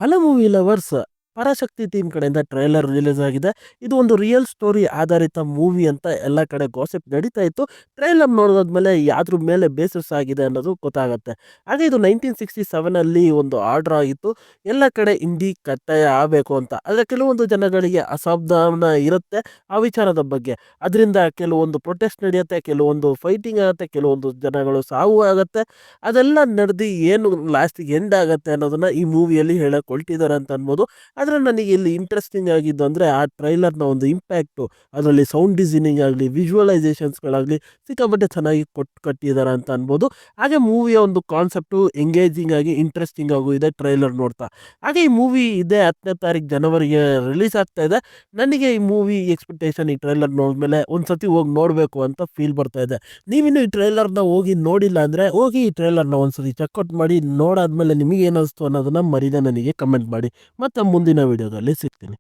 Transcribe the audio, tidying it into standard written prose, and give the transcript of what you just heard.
Hello movie lovers. Parashakti team ಕಡೆಯಿಂದ trailer release ಆಗಿದೆ. ಇದು ಒಂದು ರಿಯಲ್ ಸ್ಟೋರಿ ಆಧಾರಿತ ಮೂವಿ ಅಂತ ಎಲ್ಲ ಕಡೆ ಗಾಸಿಪ್ ನಡೀತಾ ಇತ್ತು. ಟ್ರೈಲರ್ ನೋಡಿದ್ಮೇಲೆ ಯಾವ್ದ್ರ ಮೇಲೆ ಬೇಸಸ್ ಆಗಿದೆ ಅನ್ನೋದು ಗೊತ್ತಾಗುತ್ತೆ. ಹಾಗೆ ಇದು 1967 ಅಲ್ಲಿ ಒಂದು ಆರ್ಡರ್ ಆಗಿತ್ತು, ಎಲ್ಲ ಕಡೆ ಹಿಂದಿ ಕಡ್ಡಾಯ ಆಗಬೇಕು ಅಂತ. ಆದರೆ ಕೆಲವೊಂದು ಜನಗಳಿಗೆ ಅಸಾವಧಾನ ಇರುತ್ತೆ ಆ ವಿಚಾರದ ಬಗ್ಗೆ. ಅದರಿಂದ ಕೆಲವೊಂದು ಪ್ರೊಟೆಸ್ಟ್ ನಡೆಯುತ್ತೆ, ಕೆಲವೊಂದು ಫೈಟಿಂಗ್ ಆಗುತ್ತೆ, ಕೆಲವೊಂದು ಜನಗಳು ಸಾವು ಆಗುತ್ತೆ. ಅದೆಲ್ಲ ನಡೆದು ಏನು ಲಾಸ್ಟಿಗೆ ಎಂಡ್ ಆಗುತ್ತೆ ಅನ್ನೋದನ್ನ ಈ ಮೂವಿಯಲ್ಲಿ ಹೇಳಕ್ ಹೊರಟಿದ್ದಾರೆ ಅಂತ ಅನ್ಬೋದು. ಆದರೆ ನನಗೆ ಇಲ್ಲಿ ಇಂಟ್ರೆಸ್ಟಿಂಗ್ ಆಗಿದ್ದು ಅಂದರೆ ಆ ಟ್ರೈಲರ್ನ ಒಂದು ಇಂಪ್ಯಾಕ್ಟು, ಅದರಲ್ಲಿ ಸೌಂಡ್ ಡಿಸೈನಿಂಗ್ ಆಗಲಿ, ವಿಜುವಲೈಸೇಷನ್ಸ್ಗಳಾಗಲಿ ಸಿಕ್ಕಾಪಟ್ಟೆ ಚೆನ್ನಾಗಿ ಕೊಟ್ಟು ಕಟ್ಟಿದ್ದಾರೆ ಅಂತ ಅನ್ಬೋದು. ಹಾಗೆ ಮೂವಿಯ ಒಂದು ಕಾನ್ಸೆಪ್ಟು ಎಂಗೇಜಿಂಗ್ ಆಗಿ ಇಂಟ್ರೆಸ್ಟಿಂಗ್ ಆಗು ಇದೆ ಟ್ರೈಲರ್ ನೋಡ್ತಾ. ಹಾಗೆ ಈ ಮೂವಿ ಇದೇ 10ನೇ ತಾರೀಕು ಜನವರಿಗೆ ರಿಲೀಸ್ ಆಗ್ತಾ ಇದೆ. ನನಗೆ ಈ ಮೂವಿ ಎಕ್ಸ್ಪೆಕ್ಟೇಷನ್ ಈ ಟ್ರೈಲರ್ ನೋಡಿದ್ಮೇಲೆ ಒಂದ್ಸತಿ ಹೋಗಿ ನೋಡಬೇಕು ಅಂತ ಫೀಲ್ ಬರ್ತಾ ಇದೆ. ನೀವಿನ್ನು ಈ ಟ್ರೈಲರ್ನ ಹೋಗಿ ನೋಡಿಲ್ಲ ಅಂದರೆ ಹೋಗಿ ಈ ಟ್ರೈಲರ್ನ ಒಂದ್ಸತಿ ಚೆಕ್ಔಟ್ ಮಾಡಿ. ನೋಡಾದ್ಮೇಲೆ ನಿಮಗೆ ಏನಿಸ್ತು ಅನ್ನೋದನ್ನ ಮರೀದೆ ನನಗೆ ಕಮೆಂಟ್ ಮಾಡಿ. ಮತ್ತೆ ಮುಂದಿನ ವಿಡಿಯೋದಲ್ಲಿ ಸಿಗ್ತೀನಿ.